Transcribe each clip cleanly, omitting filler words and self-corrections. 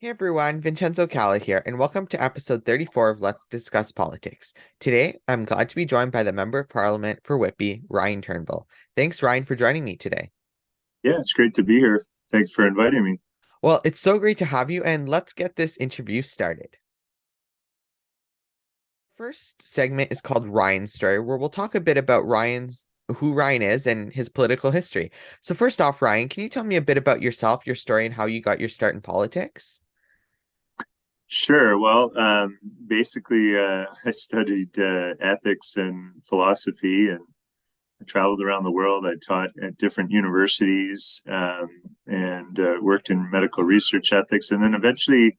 Hey everyone, Vincenzo Calla here, and welcome to episode 34 of Let's Discuss Politics. Today, I'm glad to be joined by the Member of Parliament for Whitby, Ryan Turnbull. Thanks, Ryan, for joining me today. Yeah, it's great to be here. Thanks for inviting me. Well, it's so great to have you, and let's get this interview started. First segment is called Ryan's Story, where we'll talk a bit about who Ryan is and his political history. So first off, Ryan, can you tell me a bit about yourself, your story, and how you got your start in politics? Sure. Well, basically, I studied ethics and philosophy, and I traveled around the world. I taught at different universities and worked in medical research ethics. And then eventually,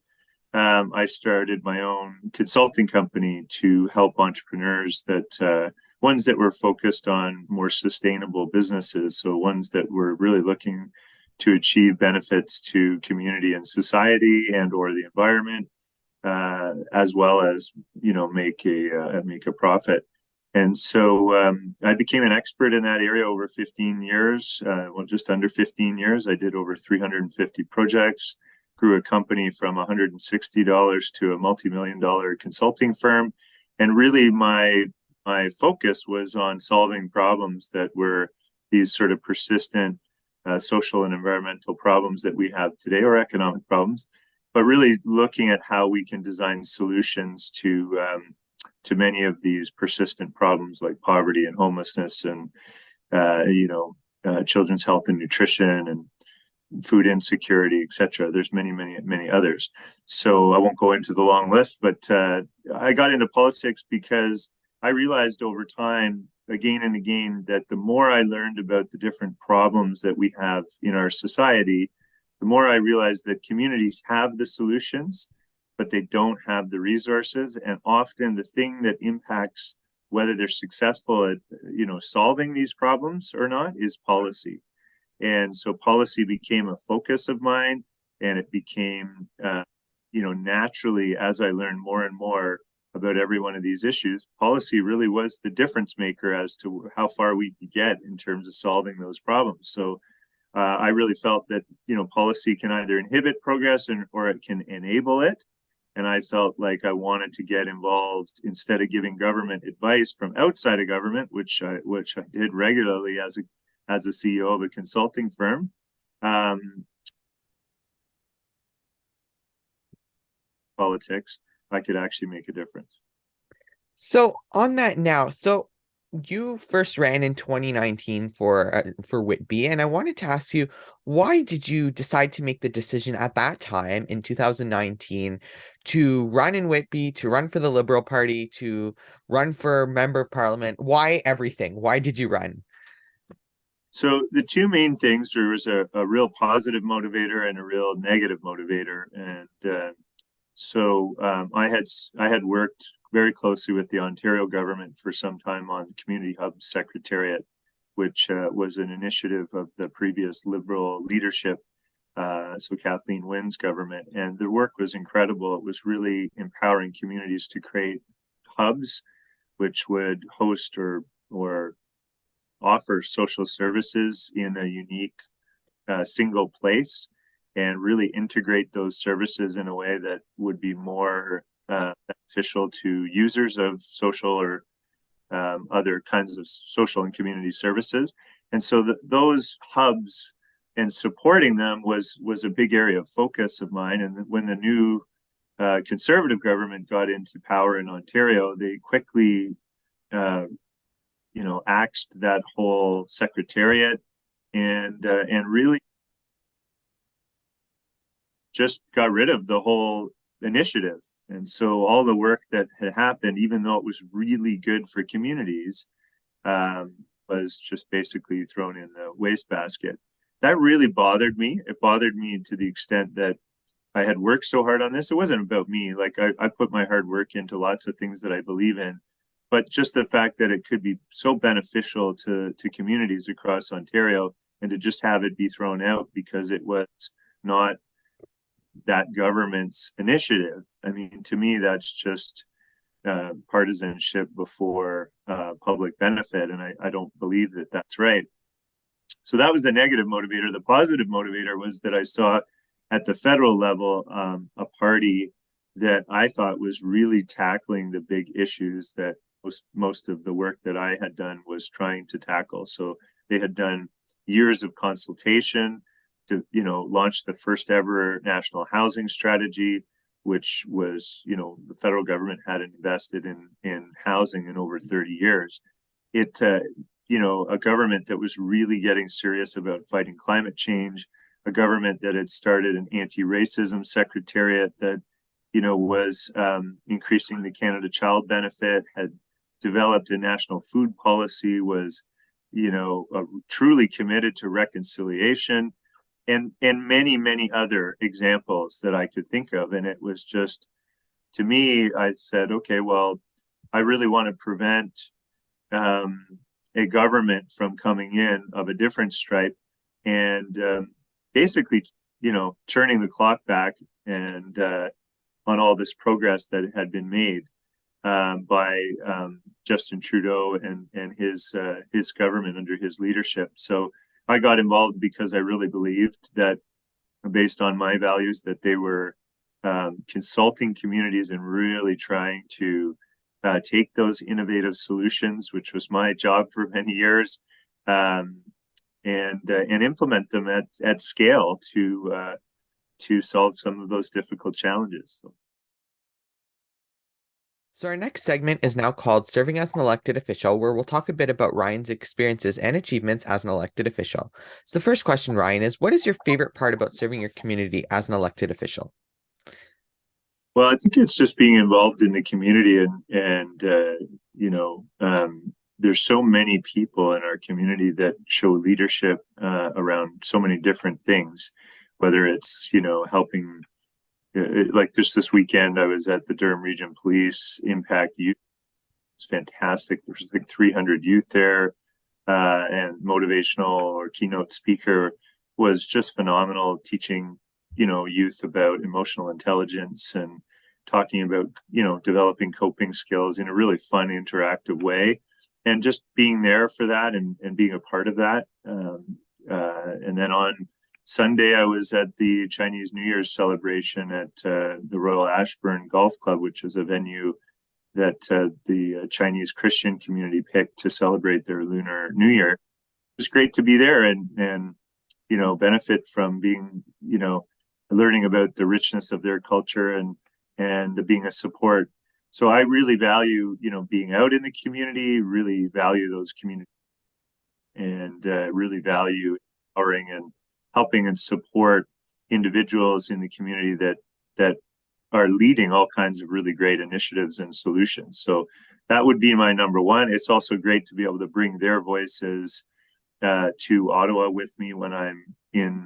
I started my own consulting company to help entrepreneurs ones that were focused on more sustainable businesses. So ones that were really looking to achieve benefits to community and society and or the environment, as well as make a profit. And so I became an expert in that area over 15 years. Well, just under 15 years, I did over 350 projects, grew a company from $160 to a multi-million-dollar consulting firm. And really my focus was on solving problems that were these sort of persistent social and environmental problems that we have today, or economic problems, but really looking at how we can design solutions to many of these persistent problems like poverty and homelessness and children's health and nutrition and food insecurity, etc. There's many others. So I won't go into the long list, but I got into politics because I realized over time, again and again, that the more I learned about the different problems that we have in our society, the more I realized that communities have the solutions, but they don't have the resources. And often the thing that impacts whether they're successful at solving these problems or not is policy. And so policy became a focus of mine, and it became naturally, as I learned more and more about every one of these issues, policy really was the difference maker as to how far we could get in terms of solving those problems. So I really felt that policy can either inhibit progress or it can enable it. And I felt like I wanted to get involved instead of giving government advice from outside of government, which I did regularly as a CEO of a consulting firm. Politics, I could actually make a difference. So on that now, so you first ran in 2019 for Whitby, and I wanted to ask you, why did you decide to make the decision at that time in 2019 to run in Whitby, to run for the Liberal Party, to run for Member of Parliament? Why everything? Why did you run? So the two main things, there was a real positive motivator and a real negative motivator. And I had worked very closely with the Ontario government for some time on Community Hub Secretariat, which was an initiative of the previous Liberal leadership, so Kathleen Wynne's government. And the work was incredible. It was really empowering communities to create hubs, which would host or offer social services in a unique single place and really integrate those services in a way that would be more beneficial to users of social or other kinds of social and community services. And so those hubs and supporting them was a big area of focus of mine. And when the new Conservative government got into power in Ontario, they quickly axed that whole secretariat and really just got rid of the whole initiative. And so all the work that had happened, even though it was really good for communities, was just basically thrown in the wastebasket. That really bothered me. It bothered me to the extent that I had worked so hard on this. It wasn't about me. Like I put my hard work into lots of things that I believe in, but just the fact that it could be so beneficial to communities across Ontario, and to just have it be thrown out because it was not that government's initiative. I mean, to me, that's just partisanship before public benefit, and I don't believe that that's right. So that was the negative motivator. The positive motivator was that I saw at the federal level, a party that I thought was really tackling the big issues that most of the work that I had done was trying to tackle. So they had done years of consultation to, launch the first ever national housing strategy, which was, the federal government hadn't invested in housing in over 30 years. It, a government that was really getting serious about fighting climate change, a government that had started an anti-racism secretariat that, was increasing the Canada Child Benefit, had developed a national food policy, was, truly committed to reconciliation, and many other examples that I could think of. And it was just, to me, I said, okay, well, I really want to prevent a government from coming in of a different stripe and basically, turning the clock back and on all this progress that had been made by Justin Trudeau and his government under his leadership. So I got involved because I really believed that, based on my values, that they were consulting communities and really trying to take those innovative solutions, which was my job for many years, and implement them at scale to solve some of those difficult challenges. So our next segment is now called Serving as an Elected Official, where we'll talk a bit about Ryan's experiences and achievements as an elected official. So the first question, Ryan, is what is your favorite part about serving your community as an elected official? Well, I think it's just being involved in the community, and there's so many people in our community that show leadership around so many different things, whether it's helping. Like this weekend, I was at the Durham Region Police Impact Youth. It's fantastic. There's like 300 youth there, and motivational or keynote speaker was just phenomenal, teaching youth about emotional intelligence and talking about developing coping skills in a really fun, interactive way, and just being there for that and being a part of that. And then on Sunday, I was at the Chinese New Year's celebration at the Royal Ashburn Golf Club, which is a venue that the Chinese Christian community picked to celebrate their Lunar New Year. It was great to be there and benefit from being learning about the richness of their culture and being a support. So I really value being out in the community, really value those communities, and really value empowering and helping and support individuals in the community that are leading all kinds of really great initiatives and solutions. So that would be my number one. It's also great to be able to bring their voices to Ottawa with me when I'm in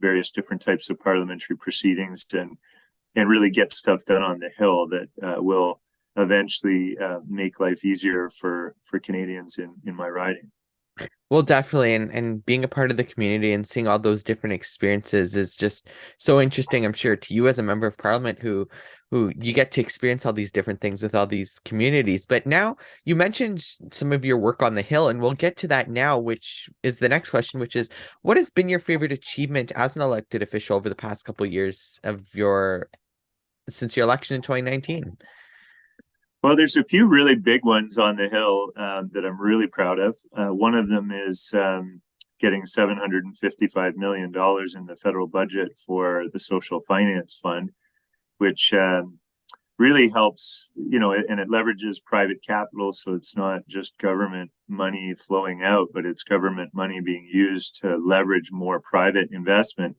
various different types of parliamentary proceedings, and really get stuff done on the Hill that will eventually make life easier for Canadians in my riding. Well, definitely, and being a part of the community and seeing all those different experiences is just so interesting, I'm sure, to you as a member of parliament who you get to experience all these different things with all these communities. But now you mentioned some of your work on the Hill, and we'll get to that now, which is the next question, which is what has been your favorite achievement as an elected official over the past couple of years of since your election in 2019? Well, there's a few really big ones on the Hill that I'm really proud of. One of them is getting $755 million in the federal budget for the Social Finance Fund, which really helps, and it leverages private capital. So it's not just government money flowing out, but it's government money being used to leverage more private investment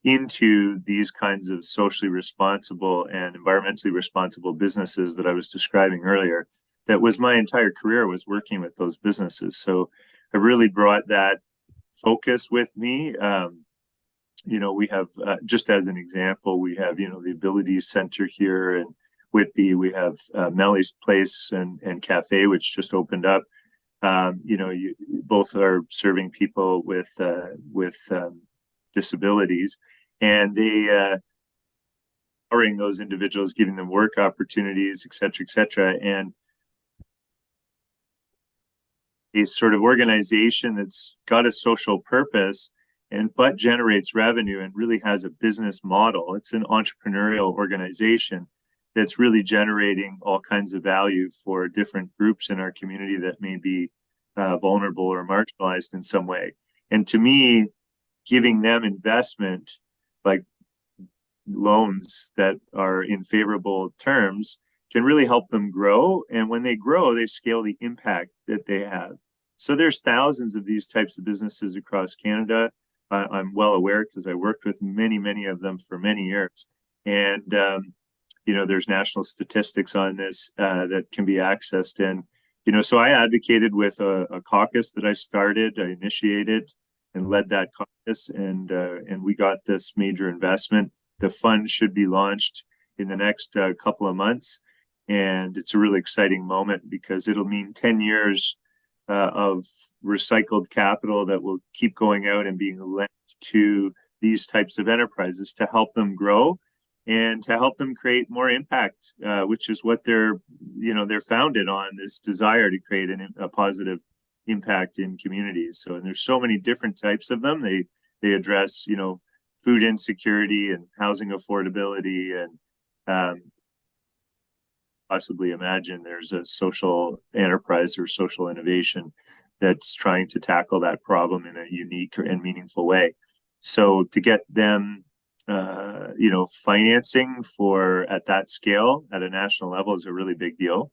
into these kinds of socially responsible and environmentally responsible businesses that I was describing earlier. That was my entire career, was working with those businesses. So I really brought that focus with me. We have, just as an example, we have, the Abilities Center here in Whitby. We have Melly's Place and Cafe, which just opened up. Both are serving people with disabilities, and they empowering those individuals, giving them work opportunities, et cetera, et cetera. And a sort of organization that's got a social purpose and but generates revenue and really has a business model. It's an entrepreneurial organization that's really generating all kinds of value for different groups in our community that may be vulnerable or marginalized in some way. And to me, giving them investment like loans that are in favorable terms can really help them grow. And when they grow, they scale the impact that they have. So there's thousands of these types of businesses across Canada. I'm well aware because I worked with many of them for many years. And, there's national statistics on this that can be accessed. And, so I advocated with a caucus that I started, I initiated and led that caucus, and we got this major investment. The fund should be launched in the next couple of months. And it's a really exciting moment because it'll mean 10 years of recycled capital that will keep going out and being lent to these types of enterprises to help them grow and to help them create more impact, which is what they're founded on, this desire to create a positive impact in communities. So, and there's so many different types of them. They address, food insecurity and housing affordability, and possibly imagine there's a social enterprise or social innovation that's trying to tackle that problem in a unique and meaningful way. So to get them, financing for at that scale at a national level is a really big deal.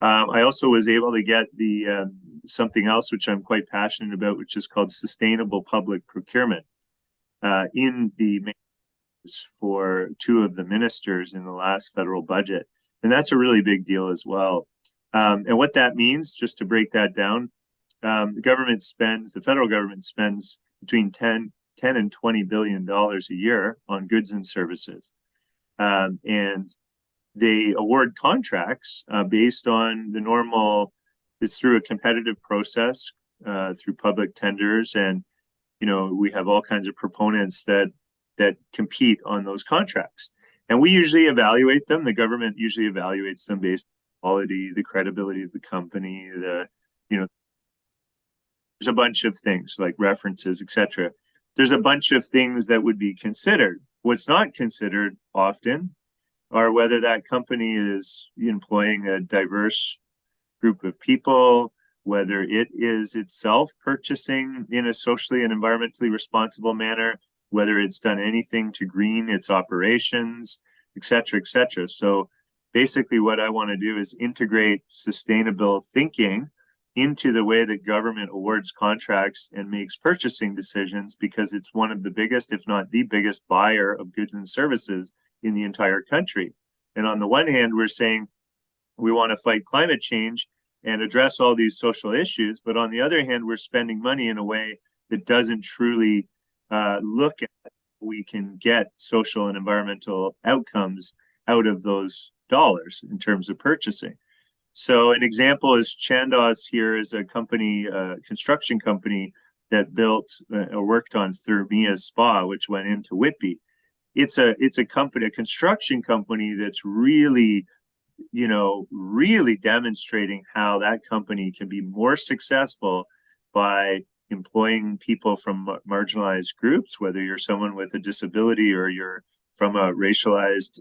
I also was able to get the something else which I'm quite passionate about, which is called sustainable public procurement, in the for two of the ministers in the last federal budget. And that's a really big deal as well. And what that means, just to break that down, the federal government spends between 10 and $20 billion a year on goods and services. And they award contracts based on the normal, it's through a competitive process, through public tenders. And, we have all kinds of proponents that compete on those contracts. And we usually evaluate them. The government usually evaluates them based on quality, the credibility of the company, there's a bunch of things like references, etc. There's a bunch of things that would be considered. What's not considered often are whether that company is employing a diverse group of people, whether it is itself purchasing in a socially and environmentally responsible manner, whether it's done anything to green its operations, et cetera, et cetera. So basically what I want to do is integrate sustainable thinking into the way that government awards contracts and makes purchasing decisions, because it's one of the biggest, if not the biggest, buyer of goods and services in the entire country. And on the one hand, we're saying we want to fight climate change and address all these social issues. But on the other hand, we're spending money in a way that doesn't truly look at how we can get social and environmental outcomes out of those dollars in terms of purchasing. So an example is Chandos here is a company, construction company that built or worked on Thermia Spa, which went into Whitby. It's a company, a construction company that's really demonstrating how that company can be more successful by employing people from marginalized groups, whether you're someone with a disability or you're from a racialized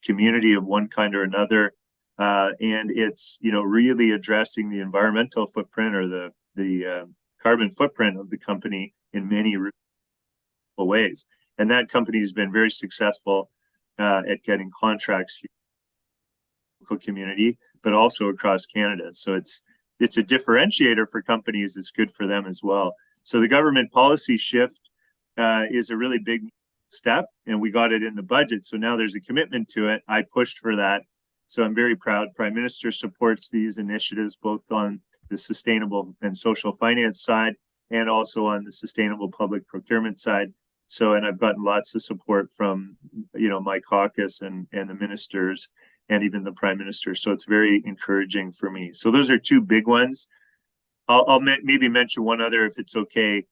community of one kind or another. And it's, really addressing the environmental footprint or the carbon footprint of the company in many ways. And that company has been very successful at getting contracts community, but also across Canada. So it's a differentiator for companies. It's good for them as well. So the government policy shift is a really big step, and we got it in the budget. So now there's a commitment to it. I pushed for that. So I'm very proud. Prime Minister supports these initiatives, both on the sustainable and social finance side and also on the sustainable public procurement side. So, and I've gotten lots of support from, my caucus and the ministers and even the Prime Minister. So it's very encouraging for me. So those are two big ones. I'll maybe mention one other if it's okay,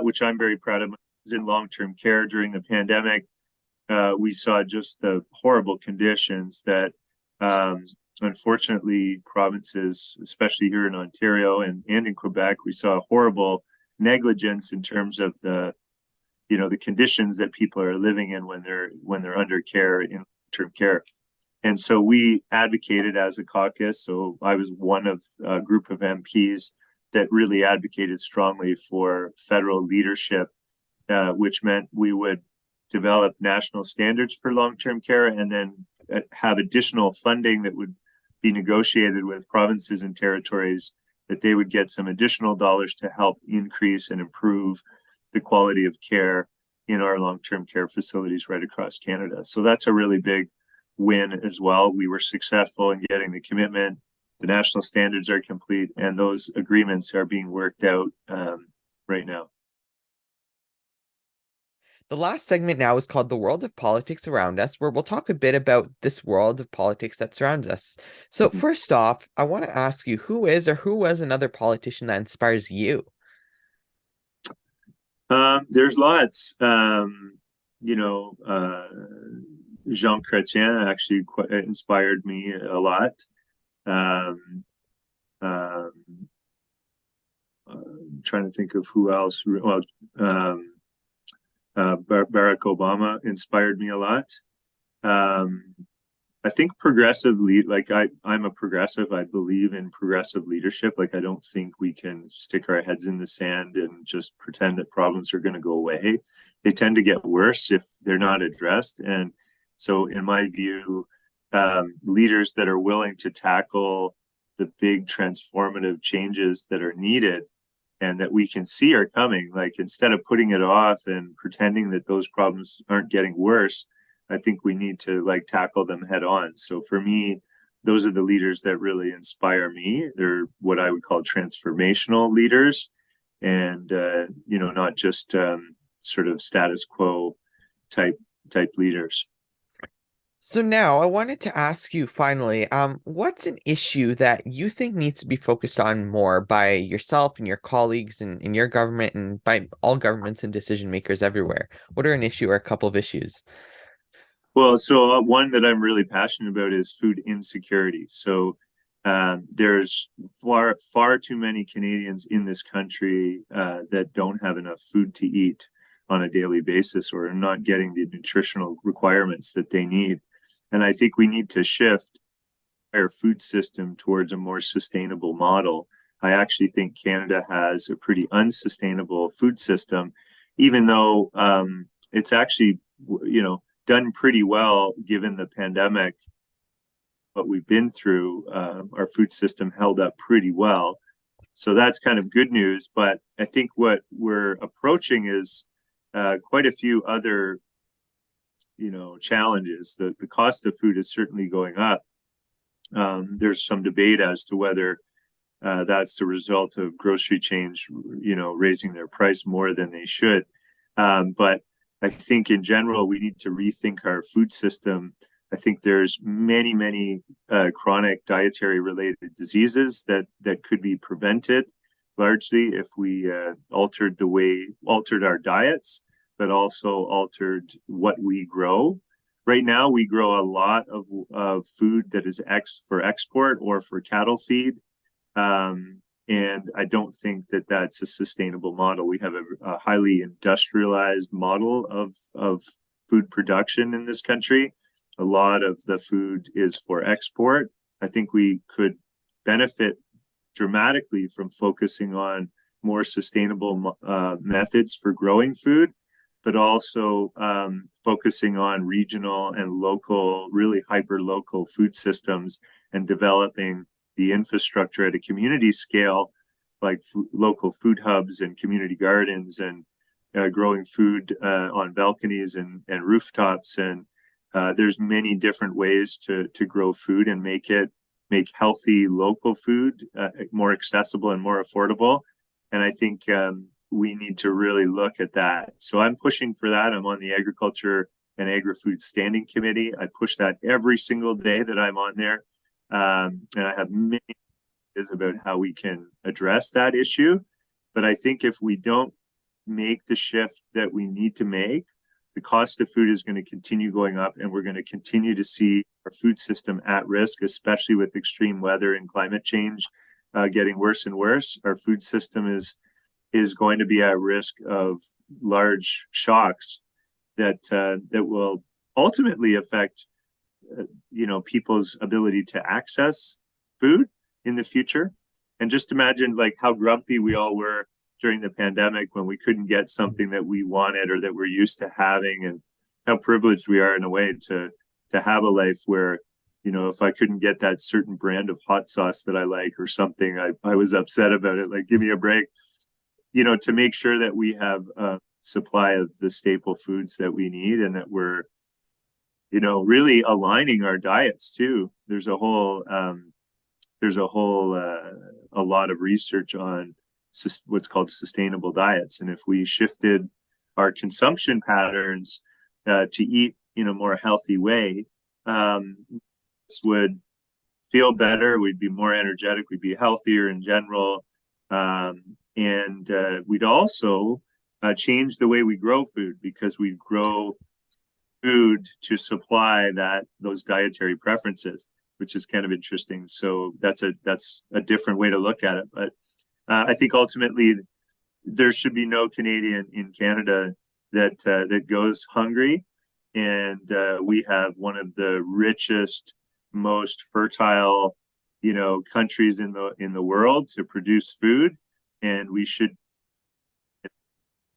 which I'm very proud of. Is in long-term care during the pandemic. We saw just the horrible conditions that unfortunately provinces, especially here in Ontario and in Quebec, we saw horrible negligence in terms of the conditions that people are living in when they're under care in long-term care. And so we advocated as a caucus. So I was one of a group of MPs that really advocated strongly for federal leadership, which meant we would develop national standards for long-term care and then have additional funding that would be negotiated with provinces and territories, that they would get some additional dollars to help increase and improve the quality of care in our long-term care facilities right across Canada. So that's a really big win as well. We were successful in getting the commitment. The national standards are complete, and those agreements are being worked out right now. The last segment now is called The World of Politics Around Us, where we'll talk a bit about this world of politics that surrounds us. So, first off, I want to ask you, who is or who was another politician that inspires you? There's lots. Jean Chrétien actually inspired me a lot. Um, um, I'm trying to think of who else. Well, Barack Obama inspired me a lot. Um, I think progressive I'm a progressive. I believe in progressive leadership. Like, I don't think we can stick our heads in the sand and just pretend that problems are going to go away. They tend to get worse if they're not addressed. And so, in my view, leaders that are willing to tackle the big transformative changes that are needed and that we can see are coming, like, instead of putting it off and pretending that those problems aren't getting worse, I think we need to tackle them head on. So for me, those are the leaders that really inspire me. They're what I would call transformational leaders, and not just sort of status quo type leaders. So now I wanted to ask you finally, what's an issue that you think needs to be focused on more by yourself and your colleagues and in your government and by all governments and decision makers everywhere? What are an issue or a couple of issues? Well, so one that I'm really passionate about is food insecurity. So there's far too many Canadians in this country that don't have enough food to eat on a daily basis, or are not getting the nutritional requirements that they need. And I think we need to shift our food system towards a more sustainable model. I actually think Canada has a pretty unsustainable food system, even though it's actually, done pretty well given the pandemic. What we've been through, our food system held up pretty well. So that's kind of good news. But I think what we're approaching is quite a few other, challenges. The cost of food is certainly going up. There's some debate as to whether that's the result of grocery chains, raising their price more than they should. But I think in general, we need to rethink our food system. I think there's many chronic dietary related diseases that could be prevented largely if we altered our diets, but also altered what we grow. Right now, we grow a lot of food that is for export or for cattle feed. And I don't think that that's a sustainable model. We have a highly industrialized model of food production in this country. A lot of the food is for export. I think we could benefit dramatically from focusing on more sustainable methods for growing food, but also focusing on regional and local, really hyper-local food systems and developing the infrastructure at a community scale, like local food hubs and community gardens, and growing food on balconies and rooftops. And there's many different ways to grow food and make healthy local food more accessible and more affordable. And I think we need to really look at that. So I'm pushing for that. I'm on the Agriculture and Agri-Food Standing Committee. I push that every single day that I'm on there. And I have many ideas about how we can address that issue. But I think if we don't make the shift that we need to make, the cost of food is going to continue going up, and we're going to continue to see our food system at risk, especially with extreme weather and climate change getting worse and worse. Our food system is is going to be at risk of large shocks that will ultimately affect people's ability to access food in the future. And just imagine like how grumpy we all were during the pandemic when we couldn't get something that we wanted or that we're used to having, and how privileged we are in a way to have a life where, if I couldn't get that certain brand of hot sauce that I like or something, I was upset about it. Like, give me a break. To make sure that we have a supply of the staple foods that we need, and that we're, really aligning our diets too. A lot of research on what's called sustainable diets. And if we shifted our consumption patterns to eat in a more healthy way, this would feel better. We'd be more energetic. We'd be healthier in general. And we'd also change the way we grow food, because we grow food to supply those dietary preferences, which is kind of interesting. So that's a different way to look at it. But I think ultimately there should be no Canadian in Canada that goes hungry. And we have one of the richest, most fertile, countries in the world to produce food, and we should.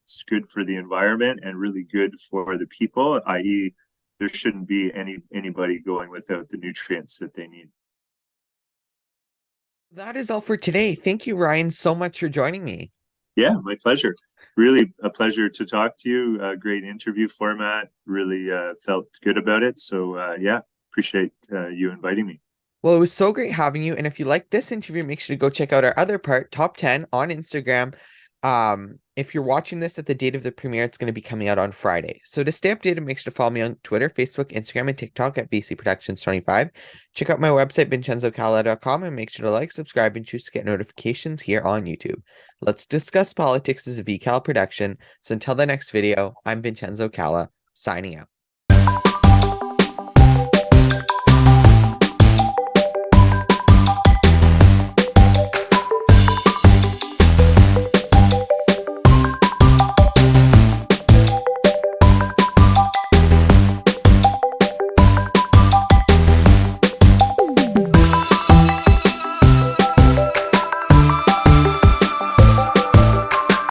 It's good for the environment and really good for the people, i.e., there shouldn't be anybody going without the nutrients that they need. That is all for today. Thank you, Ryan, so much for joining me. Yeah, my pleasure. Really a pleasure to talk to you. Great interview format. Really felt good about it. So yeah, appreciate you inviting me. Well, it was so great having you. And if you like this interview, make sure to go check out our other part, Top 10, on Instagram. If you're watching this at the date of the premiere, it's going to be coming out on Friday. So to stay updated, make sure to follow me on Twitter, Facebook, Instagram, and TikTok at VC Productions 25. Check out my website, vincenzocalla.com, and make sure to like, subscribe, and choose to get notifications here on YouTube. Let's Discuss Politics is a VCalla production. So until the next video, I'm Vincenzo Calla, signing out.